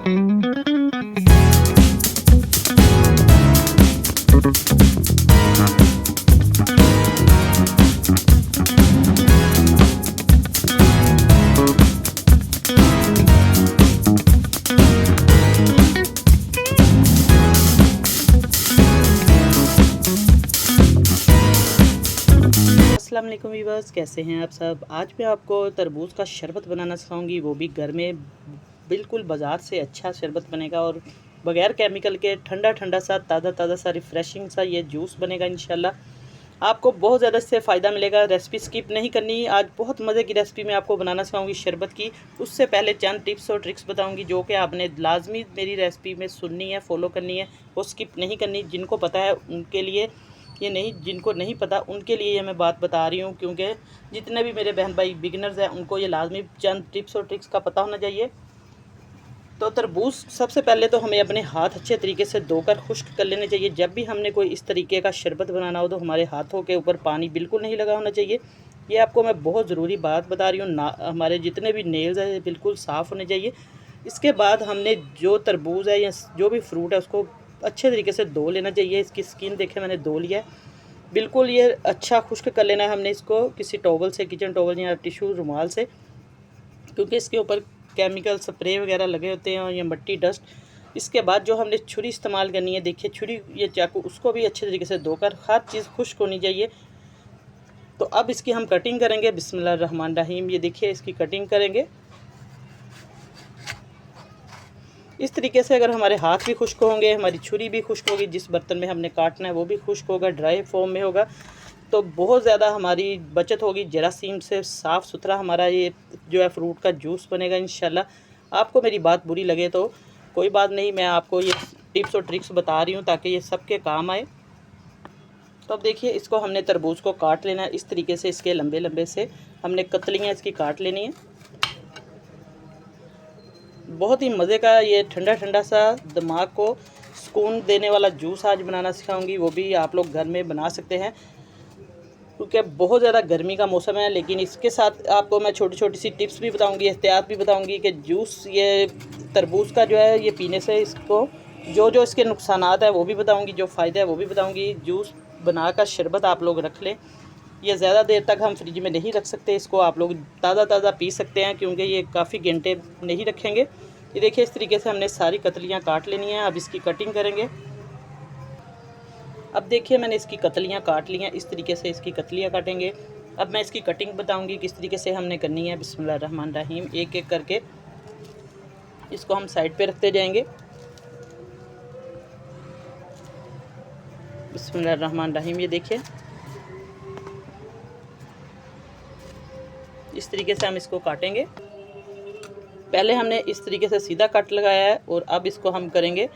अस्सलाम वालेकुम वीवर्स, कैसे हैं आप सब। आज मैं आपको तरबूज का शरबत बनाना सिखाऊंगी, वो भी घर में। बिल्कुल बाज़ार से अच्छा शरबत बनेगा और बग़ैर केमिकल के ठंडा ठंडा सा ताज़ा ताज़ा सा रिफ़्रेशिंग सा ये जूस बनेगा इंशाल्लाह। आपको बहुत ज़्यादा इससे फ़ायदा मिलेगा। रेसिपी स्किप नहीं करनी। आज बहुत मज़े की रेसिपी मैं आपको बनाना सिखाऊंगी शरबत की। उससे पहले चंद टिप्स और ट्रिक्स बताऊंगी जो कि आपने लाजमी मेरी रेसिपी में सुननी है, फॉलो करनी है, वो स्किप नहीं करनी। जिनको पता है उनके लिए ये नहीं, जिनको नहीं पता उनके लिए ये मैं बात बता रही हूँ, क्योंकि जितने भी मेरे बहन भाई बिगिनर्स हैं उनको ये लाजमी चंद टिप्स और ट्रिक्स का पता होना चाहिए। तो तरबूज सबसे पहले तो हमें अपने हाथ अच्छे तरीके से धोकर खुश्क कर लेने चाहिए। जब भी हमने कोई इस तरीके का शरबत बनाना हो तो हमारे हाथों के ऊपर पानी बिल्कुल नहीं लगा होना चाहिए। ये आपको मैं बहुत ज़रूरी बात बता रही हूँ ना। हमारे जितने भी नेल्स हैं बिल्कुल साफ़ होने चाहिए। इसके बाद हमने जो तरबूज है या जो भी फ्रूट है उसको अच्छे तरीके से धो लेना चाहिए। इसकी स्किन देखें, मैंने धो लिया है बिल्कुल। ये अच्छा खुश्क कर लेना है हमने इसको किसी टॉवल से, किचन टॉवल या टिश्यू रुमाल से, क्योंकि इसके ऊपर केमिकल स्प्रे वगैरह लगे होते हैं या मट्टी डस्ट। इसके बाद जो हमने छुरी इस्तेमाल करनी है, देखिए छुरी या चाकू, उसको भी अच्छे तरीके से धोकर हर चीज़ खुश्क होनी चाहिए। तो अब इसकी हम कटिंग करेंगे। बिस्मिल्लाहिर्रहमानिर्रहीम। ये देखिए इसकी कटिंग करेंगे इस तरीके से। अगर हमारे हाथ भी खुश्क होंगे, हमारी छुरी भी खुश्क होगी, जिस बर्तन में हमने काटना है वो भी खुश्क होगा, ड्राई फॉर्म में होगा, तो बहुत ज़्यादा हमारी बचत होगी। जरासीम से साफ़ सुथरा हमारा ये जो है फ्रूट का जूस बनेगा इंशाल्लाह। आपको मेरी बात बुरी लगे तो कोई बात नहीं, मैं आपको ये टिप्स और ट्रिक्स बता रही हूँ ताकि ये सबके काम आए। तो अब देखिए इसको हमने तरबूज को काट लेना है इस तरीके से। इसके लंबे लंबे से हमने कतलियाँ इसकी काट लेनी है। बहुत ही मज़े का ये ठंडा ठंडा सा दिमाग को सुकून देने वाला जूस आज बनाना सिखाऊंगी, वो भी आप लोग घर में बना सकते हैं, क्योंकि बहुत ज़्यादा गर्मी का मौसम है। लेकिन इसके साथ आपको मैं छोटी छोटी सी टिप्स भी बताऊंगी, एहतियात भी बताऊंगी कि जूस ये तरबूज का जो है ये पीने से इसको जो जो इसके नुकसानात है वो भी बताऊंगी, जो फ़ायदे है वो भी बताऊंगी। जूस बनाकर शरबत आप लोग रख लें। ये ज़्यादा देर तक हम फ्रिज में नहीं रख सकते, इसको आप लोग ताज़ा ताज़ा पी सकते हैं, क्योंकि ये काफ़ी घंटे नहीं रखेंगे। ये देखिए इस तरीके से हमने सारी कतलियाँ काट लेनी हैं। अब इसकी कटिंग करेंगे। अब देखिए मैंने इसकी कतलियाँ काट ली हैं, इस तरीके से इसकी कतलियाँ काटेंगे। अब मैं इसकी कटिंग बताऊंगी किस तरीके से हमने करनी है। बिस्मिल्लाहिर्रहमानिर्रहीम। एक एक करके इसको हम साइड पे रखते जाएंगे। बिस्मिल्लाहिर्रहमानिर्रहीम। ये देखिए इस तरीके से हम इसको काटेंगे। पहले हमने इस तरीके से सीधा कट लगाया है और अब इसको हम करेंगे,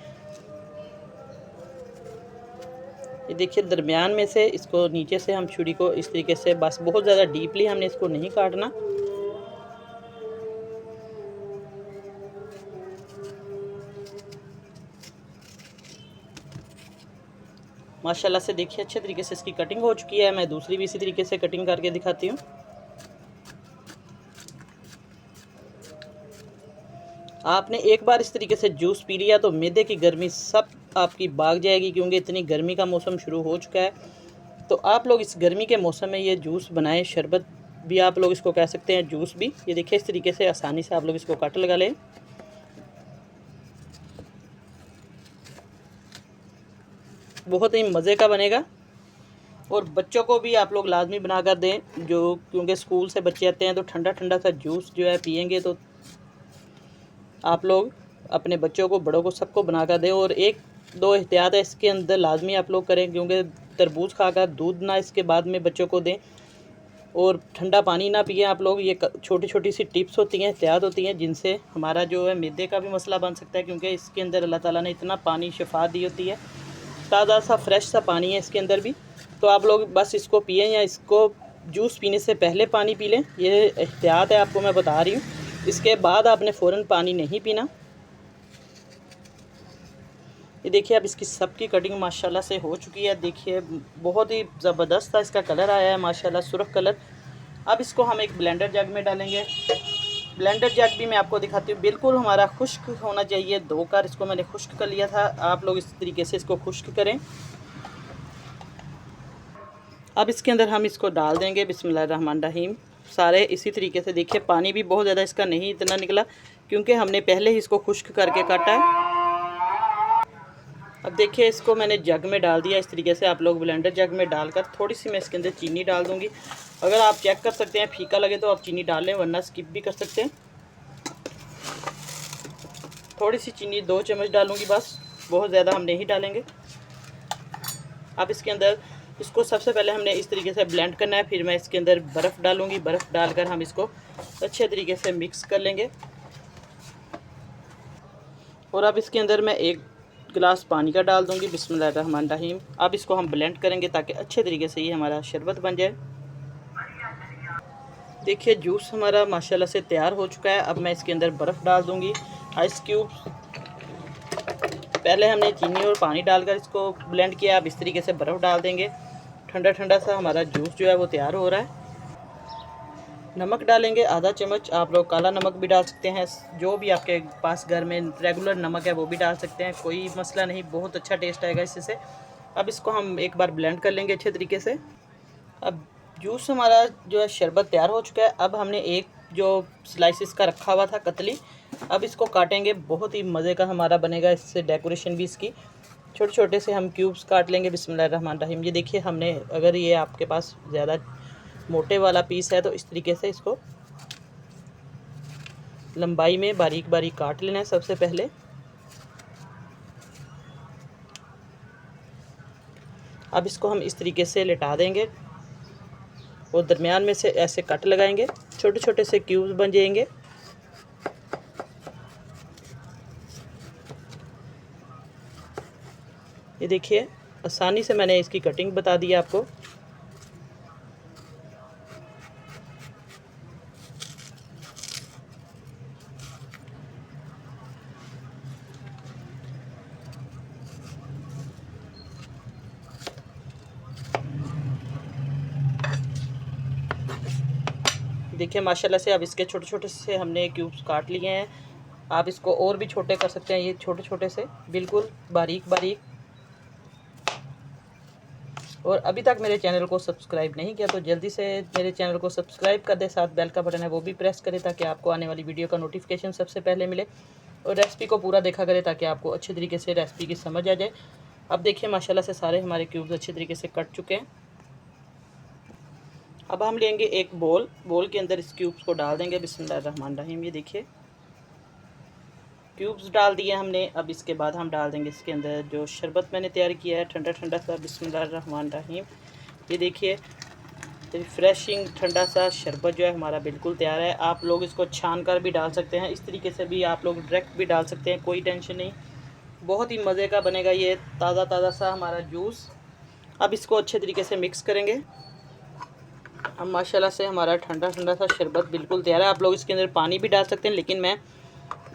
ये देखिए दरमियान में से इसको नीचे से हम छुरी को इस तरीके से, बस बहुत ज़्यादा डीपली हमने इसको नहीं काटना। माशाल्लाह से देखिए अच्छे तरीके से इसकी कटिंग हो चुकी है। मैं दूसरी भी इसी तरीके से कटिंग करके दिखाती हूँ। आपने एक बार इस तरीके से जूस पी लिया तो मैदे की गर्मी सब आपकी भाग जाएगी, क्योंकि इतनी गर्मी का मौसम शुरू हो चुका है। तो आप लोग इस गर्मी के मौसम में ये जूस बनाएं, शरबत भी आप लोग इसको कह सकते हैं, जूस भी। ये देखिए इस तरीके से आसानी से आप लोग इसको कट लगा लें। बहुत ही मज़े का बनेगा और बच्चों को भी आप लोग लाजमी बनाकर दें, जो क्योंकि स्कूल से बच्चे आते हैं तो ठंडा ठंडा सा जूस जो है पियेंगे। तो आप लोग अपने बच्चों को, बड़ों को, सबको बनाकर दें। और एक दो एहतियात है इसके अंदर लाजमी आप लोग करें, क्योंकि तरबूज खाकर दूध ना इसके बाद में बच्चों को दें और ठंडा पानी ना पिए आप लोग। ये छोटी छोटी सी टिप्स होती हैं, एहतियात होती हैं, जिनसे हमारा जो है मैदे का भी मसला बन सकता है, क्योंकि इसके अंदर अल्लाह ताला ने इतना पानी शिफा दी होती है, ताज़ा सा फ्रेश सा पानी है इसके अंदर भी। तो आप लोग बस इसको पिएं या इसको जूस पीने से पहले पानी पी लें। ये एहतियात है आपको मैं बता रही हूँ। इसके बाद आपने फ़ौरन पानी नहीं पीना। ये देखिए अब इसकी सबकी कटिंग माशाल्लाह से हो चुकी है। देखिए बहुत ही ज़बरदस्त सा इसका कलर आया है माशाल्लाह, सुर्ख कलर। अब इसको हम एक ब्लेंडर जग में डालेंगे। ब्लेंडर जग भी मैं आपको दिखाती हूँ, बिल्कुल हमारा खुश्क होना चाहिए। 2 बार इसको मैंने खुश्क कर लिया था, आप लोग इस तरीके से इसको खुश्क करें। अब इसके अंदर हम इसको डाल देंगे बिस्मिल्लाहिर्रहमानिर्रहीम। सारे इसी तरीके से देखिए, पानी भी बहुत ज़्यादा इसका नहीं इतना निकला क्योंकि हमने पहले ही इसको खुश्क करके काटा है। अब देखिए, इसको मैंने जग में डाल दिया। इस तरीके से आप लोग ब्लेंडर जग में डालकर थोड़ी सी मैं इसके अंदर चीनी डाल दूँगी। अगर आप चेक कर सकते हैं फीका लगे तो आप चीनी डाल लें, वरना स्किप भी कर सकते हैं। थोड़ी सी चीनी 2 चम्मच डालूँगी बस, बहुत ज़्यादा हम नहीं डालेंगे। अब इसके अंदर इसको सबसे पहले हमने इस तरीके से ब्लेंड करना है, फिर मैं इसके अंदर बर्फ़ डालूँगी। बर्फ़ डालकर हम इसको अच्छे तरीके से मिक्स कर लेंगे। और अब इसके अंदर मैं 1 गिलास पानी का डाल दूँगी बिस्मिल्लाहिर्रहमानिर्रहीम। अब इसको हम ब्लेंड करेंगे ताकि अच्छे तरीके से ये हमारा शरबत बन जाए। देखिए, जूस हमारा माशाल्लाह से तैयार हो चुका है। अब मैं इसके अंदर बर्फ़ डाल दूँगी, आइस क्यूब्स। पहले हमने चीनी और पानी डालकर इसको ब्लेंड किया, अब इस तरीके से बर्फ़ डाल देंगे। ठंडा ठंडा सा हमारा जूस जो है वो तैयार हो रहा है। नमक डालेंगे आधा चम्मच, आप लोग काला नमक भी डाल सकते हैं, जो भी आपके पास घर में रेगुलर नमक है वो भी डाल सकते हैं, कोई मसला नहीं, बहुत अच्छा टेस्ट आएगा इससे। अब इसको हम एक बार ब्लेंड कर लेंगे अच्छे तरीके से। अब जूस हमारा जो है शरबत तैयार हो चुका है। अब हमने एक जो स्लाइसिस का रखा हुआ था कतली, अब इसको काटेंगे, बहुत ही मज़े का हमारा बनेगा। इससे डेकोरेशन भी इसकी छोटे छोटे से हम क्यूब्स काट लेंगे बिस्मिल्लाहिर्रहमानिर्रहीम। ये देखिए, हमने अगर ये आपके पास ज़्यादा मोटे वाला पीस है तो इस तरीके से इसको लंबाई में बारीक बारीक काट लेना है सबसे पहले। अब इसको हम इस तरीके से लिटा देंगे और दरमियान में से ऐसे कट लगाएंगे, छोटे छोटे से क्यूब्स बन जाएंगे। ये देखिए, आसानी से मैंने इसकी कटिंग बता दी है आपको। देखिए माशाल्लाह से अब इसके छोटे छोटे से हमने क्यूब्स काट लिए हैं। आप इसको और भी छोटे कर सकते हैं, ये छोटे छोटे से बिल्कुल बारीक बारीक। और अभी तक मेरे चैनल को सब्सक्राइब नहीं किया तो जल्दी से मेरे चैनल को सब्सक्राइब कर दे, साथ बेल का बटन है वो भी प्रेस करें ताकि आपको आने वाली वीडियो का नोटिफिकेशन सबसे पहले मिले। और रेसिपी को पूरा देखा करें ताकि आपको अच्छे तरीके से रेसिपी की समझ आ जाए। अब देखिए माशाल्लाह से सारे हमारे क्यूब्स अच्छे तरीके से कट चुके हैं। अब हम लेंगे एक बोल के अंदर इस क्यूब्स को डाल देंगे बिस्मिल्लाहिर्रहमानिर्रहीम। ये देखिए, क्यूब्स डाल दिए हमने। अब इसके बाद हम डाल देंगे इसके अंदर जो शरबत मैंने तैयार किया है ठंडा ठंडा सा बिस्मिल्लाहिर्रहमानिर्रहीम। ये देखिए, रिफ़्रेशिंग ठंडा सा शरबत जो है हमारा बिल्कुल तैयार है। आप लोग इसको छान कर भी डाल सकते हैं, इस तरीके से भी आप लोग डायरेक्ट भी डाल सकते हैं, कोई टेंशन नहीं। बहुत ही मज़े का बनेगा ये ताज़ा ताज़ा सा हमारा जूस। अब इसको अच्छे तरीके से मिक्स करेंगे। अब माशाल्लाह से हमारा ठंडा ठंडा सा शरबत बिल्कुल तैयार है। आप लोग इसके अंदर पानी भी डाल सकते हैं, लेकिन मैं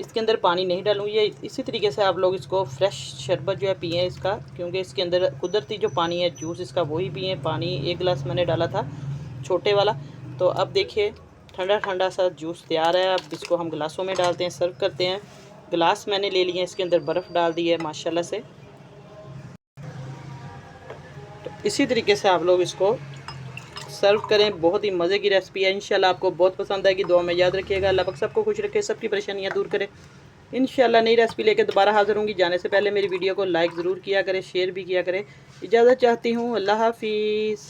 इसके अंदर पानी नहीं डालूँगी। ये इसी तरीके से आप लोग इसको फ्रेश शरबत जो है पिएँ इसका, क्योंकि इसके अंदर कुदरती जो पानी है जूस इसका वही पिएँ। पानी 1 गिलास मैंने डाला था छोटे वाला। तो अब देखिए, ठंडा ठंडा सा जूस तैयार है। अब इसको हम गिलासों में डालते हैं, सर्व करते हैं। गिलास मैंने ले लिए हैं, इसके अंदर बर्फ़ डाल दी है माशाल्लाह से। तो इसी तरीके से आप लोग इसको सर्व करें, बहुत ही मज़े की रेसिपी है। इंशाल्लाह आपको बहुत पसंद आएगी। दुआ में याद रखिएगा। अल्लाह पाक सबको खुश रखे, सबकी परेशानियां दूर करे। इंशाल्लाह नई रेसिपी लेकर दोबारा हाज़िर होंगी। जाने से पहले मेरी वीडियो को लाइक ज़रूर किया करें, शेयर भी किया करें। इजाज़त चाहती हूँ, अल्लाह हाफिज़।